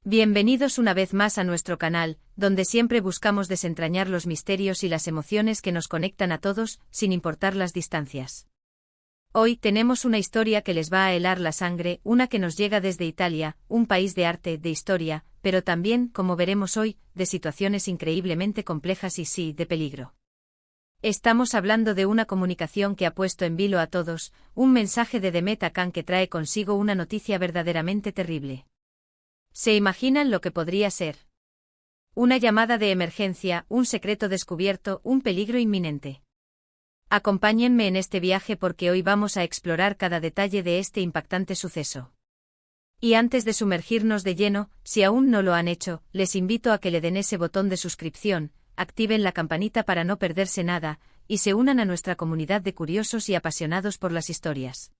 Bienvenidos una vez más a nuestro canal, donde siempre buscamos desentrañar los misterios y las emociones que nos conectan a todos, sin importar las distancias. Hoy tenemos una historia que les va a helar la sangre, una que nos llega desde Italia, un país de arte, de historia, pero también, como veremos hoy, de situaciones increíblemente complejas y sí, de peligro. Estamos hablando de una comunicación que ha puesto en vilo a todos, un mensaje de Demet Akan que trae consigo una noticia verdaderamente terrible. ¿Se imaginan lo que podría ser? Una llamada de emergencia, un secreto descubierto, un peligro inminente. Acompáñenme en este viaje porque hoy vamos a explorar cada detalle de este impactante suceso. Y antes de sumergirnos de lleno, si aún no lo han hecho, les invito a que le den ese botón de suscripción, activen la campanita para no perderse nada, y se unan a nuestra comunidad de curiosos y apasionados por las historias.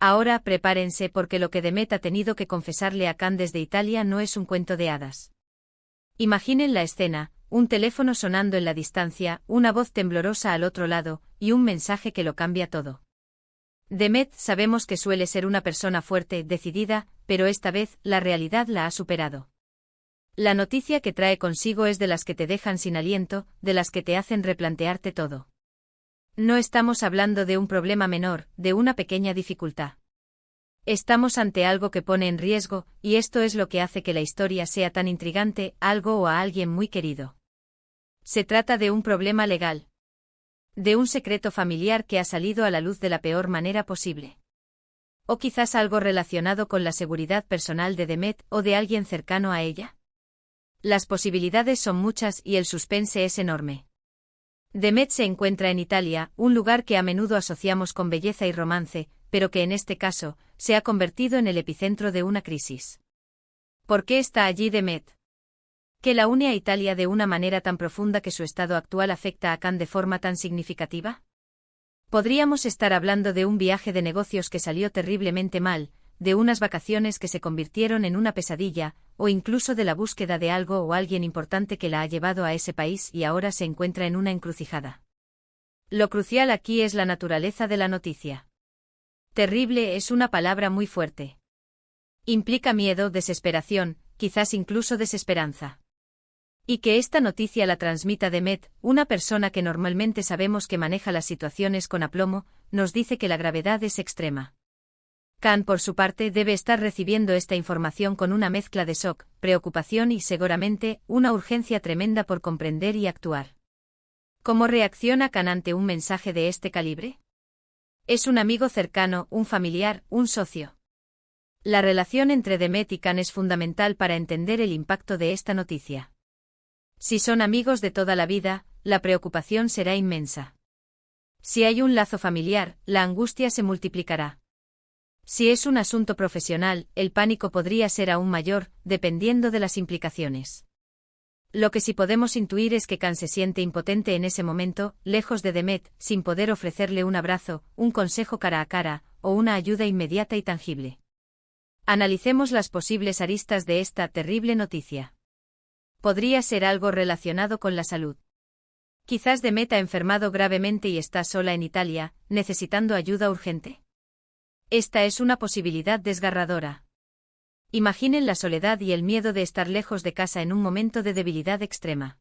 Ahora prepárense porque lo que Demet ha tenido que confesarle a Akan desde Italia no es un cuento de hadas. Imaginen la escena, un teléfono sonando en la distancia, una voz temblorosa al otro lado, y un mensaje que lo cambia todo. Demet sabemos que suele ser una persona fuerte, decidida, pero esta vez la realidad la ha superado. La noticia que trae consigo es de las que te dejan sin aliento, de las que te hacen replantearte todo. No estamos hablando de un problema menor, de una pequeña dificultad. Estamos ante algo que pone en riesgo, y esto es lo que hace que la historia sea tan intrigante, algo o a alguien muy querido. Se trata de un problema legal. De un secreto familiar que ha salido a la luz de la peor manera posible. O quizás algo relacionado con la seguridad personal de Demet o de alguien cercano a ella. Las posibilidades son muchas y el suspense es enorme. Demet se encuentra en Italia, un lugar que a menudo asociamos con belleza y romance, pero que en este caso, se ha convertido en el epicentro de una crisis. ¿Por qué está allí Demet? ¿Qué la une a Italia de una manera tan profunda que su estado actual afecta a Akan de forma tan significativa? Podríamos estar hablando de un viaje de negocios que salió terriblemente mal, de unas vacaciones que se convirtieron en una pesadilla, o incluso de la búsqueda de algo o alguien importante que la ha llevado a ese país y ahora se encuentra en una encrucijada. Lo crucial aquí es la naturaleza de la noticia. Terrible es una palabra muy fuerte. Implica miedo, desesperación, quizás incluso desesperanza. Y que esta noticia la transmita Demet, una persona que normalmente sabemos que maneja las situaciones con aplomo, nos dice que la gravedad es extrema. Akan, por su parte, debe estar recibiendo esta información con una mezcla de shock, preocupación y, seguramente, una urgencia tremenda por comprender y actuar. ¿Cómo reacciona Akan ante un mensaje de este calibre? ¿Es un amigo cercano, un familiar, un socio? La relación entre Demet y Akan es fundamental para entender el impacto de esta noticia. Si son amigos de toda la vida, la preocupación será inmensa. Si hay un lazo familiar, la angustia se multiplicará. Si es un asunto profesional, el pánico podría ser aún mayor, dependiendo de las implicaciones. Lo que sí podemos intuir es que Akan se siente impotente en ese momento, lejos de Demet, sin poder ofrecerle un abrazo, un consejo cara a cara, o una ayuda inmediata y tangible. Analicemos las posibles aristas de esta terrible noticia. Podría ser algo relacionado con la salud. Quizás Demet ha enfermado gravemente y está sola en Italia, necesitando ayuda urgente. Esta es una posibilidad desgarradora. Imaginen la soledad y el miedo de estar lejos de casa en un momento de debilidad extrema.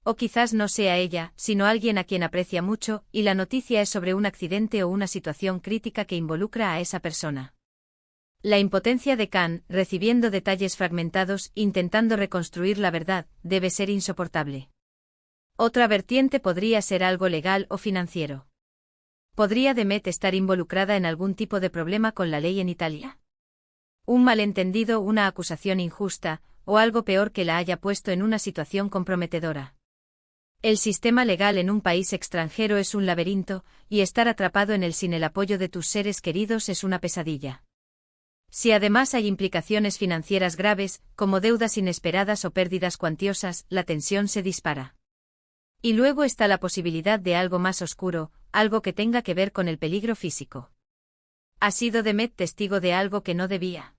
O quizás no sea ella, sino alguien a quien aprecia mucho, y la noticia es sobre un accidente o una situación crítica que involucra a esa persona. La impotencia de Akan, recibiendo detalles fragmentados, intentando reconstruir la verdad, debe ser insoportable. Otra vertiente podría ser algo legal o financiero. ¿Podría Demet estar involucrada en algún tipo de problema con la ley en Italia? Un malentendido, una acusación injusta, o algo peor que la haya puesto en una situación comprometedora. El sistema legal en un país extranjero es un laberinto, y estar atrapado en él sin el apoyo de tus seres queridos es una pesadilla. Si además hay implicaciones financieras graves, como deudas inesperadas o pérdidas cuantiosas, la tensión se dispara. Y luego está la posibilidad de algo más oscuro, algo que tenga que ver con el peligro físico. ¿Ha sido Demet testigo de algo que no debía?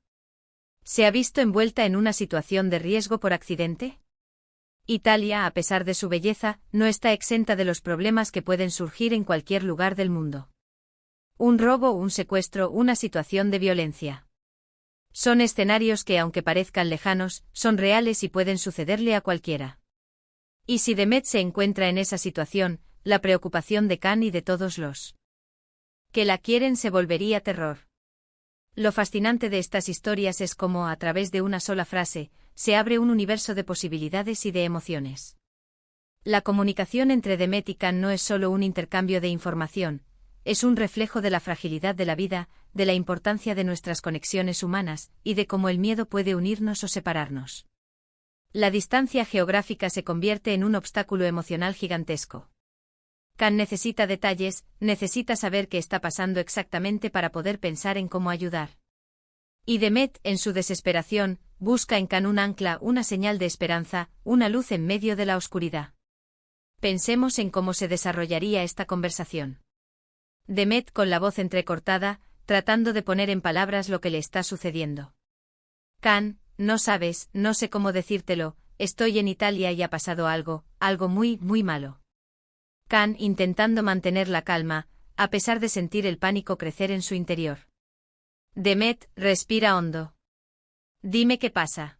¿Se ha visto envuelta en una situación de riesgo por accidente? Italia, a pesar de su belleza, no está exenta de los problemas que pueden surgir en cualquier lugar del mundo. Un robo, un secuestro, una situación de violencia. Son escenarios que, aunque parezcan lejanos, son reales y pueden sucederle a cualquiera. Y si Demet se encuentra en esa situación, la preocupación de Khan y de todos los que la quieren se volvería terror. Lo fascinante de estas historias es cómo, a través de una sola frase, se abre un universo de posibilidades y de emociones. La comunicación entre Demet y Khan no es solo un intercambio de información, es un reflejo de la fragilidad de la vida, de la importancia de nuestras conexiones humanas, y de cómo el miedo puede unirnos o separarnos. La distancia geográfica se convierte en un obstáculo emocional gigantesco. Khan necesita detalles, necesita saber qué está pasando exactamente para poder pensar en cómo ayudar. Y Demet, en su desesperación, busca en Khan un ancla, una señal de esperanza, una luz en medio de la oscuridad. Pensemos en cómo se desarrollaría esta conversación. Demet con la voz entrecortada, tratando de poner en palabras lo que le está sucediendo. Khan, no sabes, no sé cómo decírtelo, estoy en Italia y ha pasado algo, algo muy, muy malo. Khan intentando mantener la calma, a pesar de sentir el pánico crecer en su interior. Demet, respira hondo. Dime qué pasa.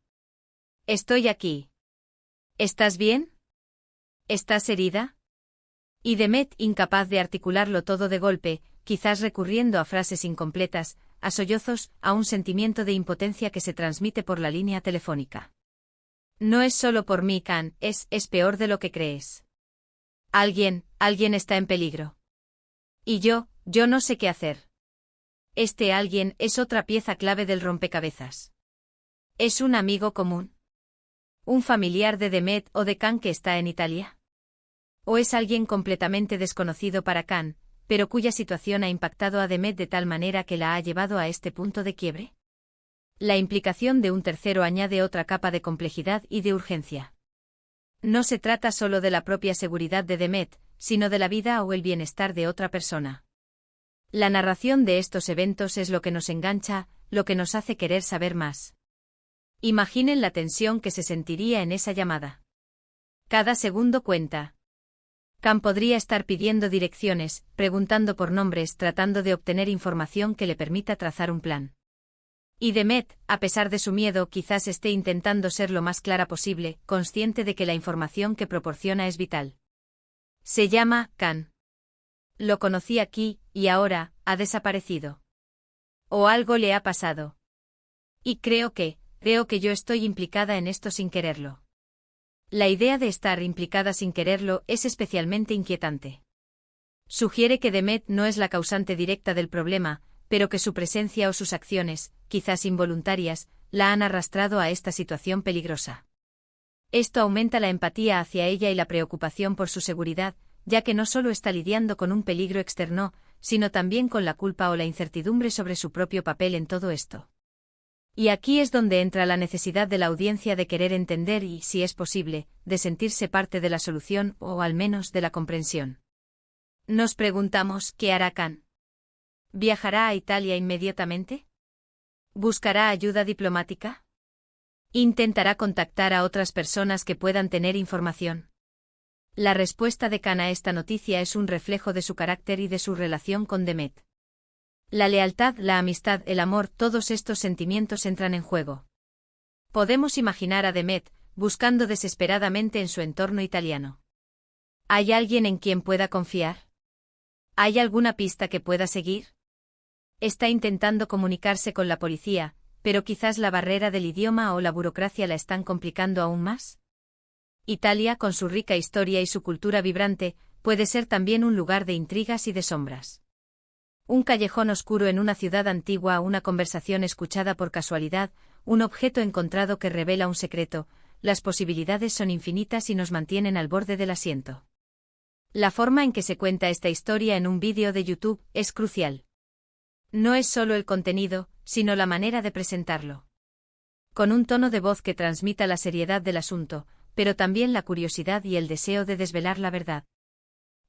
Estoy aquí. ¿Estás bien? ¿Estás herida? Y Demet, incapaz de articularlo todo de golpe, quizás recurriendo a frases incompletas, a sollozos, a un sentimiento de impotencia que se transmite por la línea telefónica. No es solo por mí, Khan, es peor de lo que crees. Alguien está en peligro. Y yo no sé qué hacer. Este alguien es otra pieza clave del rompecabezas. ¿Es un amigo común? ¿Un familiar de Demet o de Khan que está en Italia? ¿O es alguien completamente desconocido para Khan, pero cuya situación ha impactado a Demet de tal manera que la ha llevado a este punto de quiebre? La implicación de un tercero añade otra capa de complejidad y de urgencia. No se trata solo de la propia seguridad de Demet, sino de la vida o el bienestar de otra persona. La narración de estos eventos es lo que nos engancha, lo que nos hace querer saber más. Imaginen la tensión que se sentiría en esa llamada. Cada segundo cuenta. Khan podría estar pidiendo direcciones, preguntando por nombres, tratando de obtener información que le permita trazar un plan. Y Demet, a pesar de su miedo, quizás esté intentando ser lo más clara posible, consciente de que la información que proporciona es vital. Se llama Khan. Lo conocí aquí, y ahora, ha desaparecido. O algo le ha pasado. Y creo que yo estoy implicada en esto sin quererlo. La idea de estar implicada sin quererlo es especialmente inquietante. Sugiere que Demet no es la causante directa del problema, pero que su presencia o sus acciones, quizás involuntarias, la han arrastrado a esta situación peligrosa. Esto aumenta la empatía hacia ella y la preocupación por su seguridad, ya que no solo está lidiando con un peligro externo, sino también con la culpa o la incertidumbre sobre su propio papel en todo esto. Y aquí es donde entra la necesidad de la audiencia de querer entender y, si es posible, de sentirse parte de la solución o al menos de la comprensión. Nos preguntamos, ¿qué hará Khan? ¿Viajará a Italia inmediatamente? ¿Buscará ayuda diplomática? ¿Intentará contactar a otras personas que puedan tener información? La respuesta de Khan a esta noticia es un reflejo de su carácter y de su relación con Demet. La lealtad, la amistad, el amor, todos estos sentimientos entran en juego. Podemos imaginar a Demet, buscando desesperadamente en su entorno italiano. ¿Hay alguien en quien pueda confiar? ¿Hay alguna pista que pueda seguir? Está intentando comunicarse con la policía, pero quizás la barrera del idioma o la burocracia la están complicando aún más. Italia, con su rica historia y su cultura vibrante, puede ser también un lugar de intrigas y de sombras. Un callejón oscuro en una ciudad antigua, una conversación escuchada por casualidad, un objeto encontrado que revela un secreto, las posibilidades son infinitas y nos mantienen al borde del asiento. La forma en que se cuenta esta historia en un vídeo de YouTube es crucial. No es solo el contenido, sino la manera de presentarlo. Con un tono de voz que transmita la seriedad del asunto, pero también la curiosidad y el deseo de desvelar la verdad.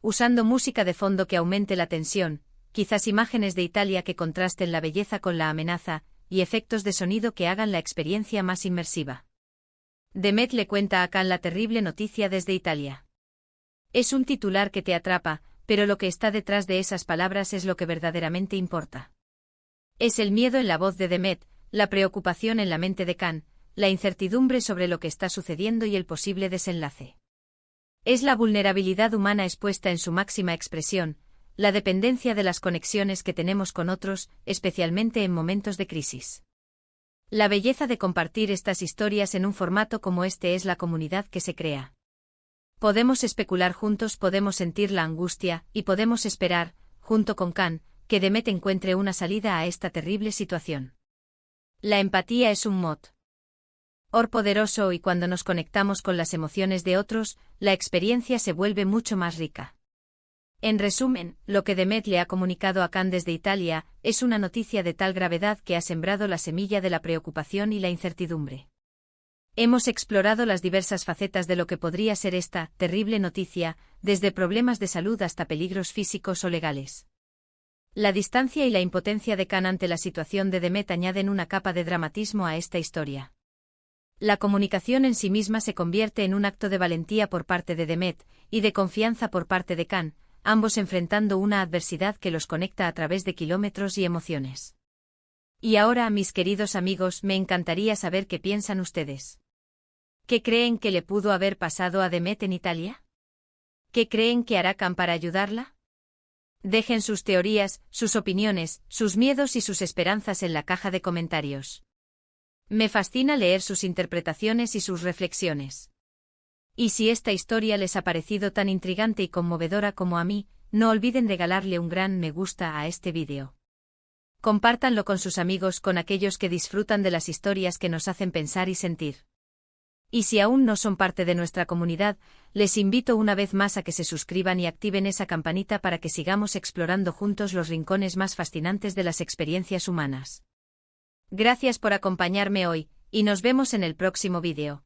Usando música de fondo que aumente la tensión, quizás imágenes de Italia que contrasten la belleza con la amenaza, y efectos de sonido que hagan la experiencia más inmersiva. Demet le cuenta a Khan la terrible noticia desde Italia. Es un titular que te atrapa, pero lo que está detrás de esas palabras es lo que verdaderamente importa. Es el miedo en la voz de Demet, la preocupación en la mente de Khan, la incertidumbre sobre lo que está sucediendo y el posible desenlace. Es la vulnerabilidad humana expuesta en su máxima expresión, la dependencia de las conexiones que tenemos con otros, especialmente en momentos de crisis. La belleza de compartir estas historias en un formato como este es la comunidad que se crea. Podemos especular juntos, podemos sentir la angustia, y podemos esperar, junto con Khan, que Demet encuentre una salida a esta terrible situación. La empatía es un motor poderoso y cuando nos conectamos con las emociones de otros, la experiencia se vuelve mucho más rica. En resumen, lo que Demet le ha comunicado a Khan desde Italia es una noticia de tal gravedad que ha sembrado la semilla de la preocupación y la incertidumbre. Hemos explorado las diversas facetas de lo que podría ser esta terrible noticia, desde problemas de salud hasta peligros físicos o legales. La distancia y la impotencia de Khan ante la situación de Demet añaden una capa de dramatismo a esta historia. La comunicación en sí misma se convierte en un acto de valentía por parte de Demet, y de confianza por parte de Khan, ambos enfrentando una adversidad que los conecta a través de kilómetros y emociones. Y ahora, mis queridos amigos, me encantaría saber qué piensan ustedes. ¿Qué creen que le pudo haber pasado a Demet en Italia? ¿Qué creen que hará Khan para ayudarla? Dejen sus teorías, sus opiniones, sus miedos y sus esperanzas en la caja de comentarios. Me fascina leer sus interpretaciones y sus reflexiones. Y si esta historia les ha parecido tan intrigante y conmovedora como a mí, no olviden regalarle un gran me gusta a este vídeo. Compártanlo con sus amigos, con aquellos que disfrutan de las historias que nos hacen pensar y sentir. Y si aún no son parte de nuestra comunidad, les invito una vez más a que se suscriban y activen esa campanita para que sigamos explorando juntos los rincones más fascinantes de las experiencias humanas. Gracias por acompañarme hoy, y nos vemos en el próximo vídeo.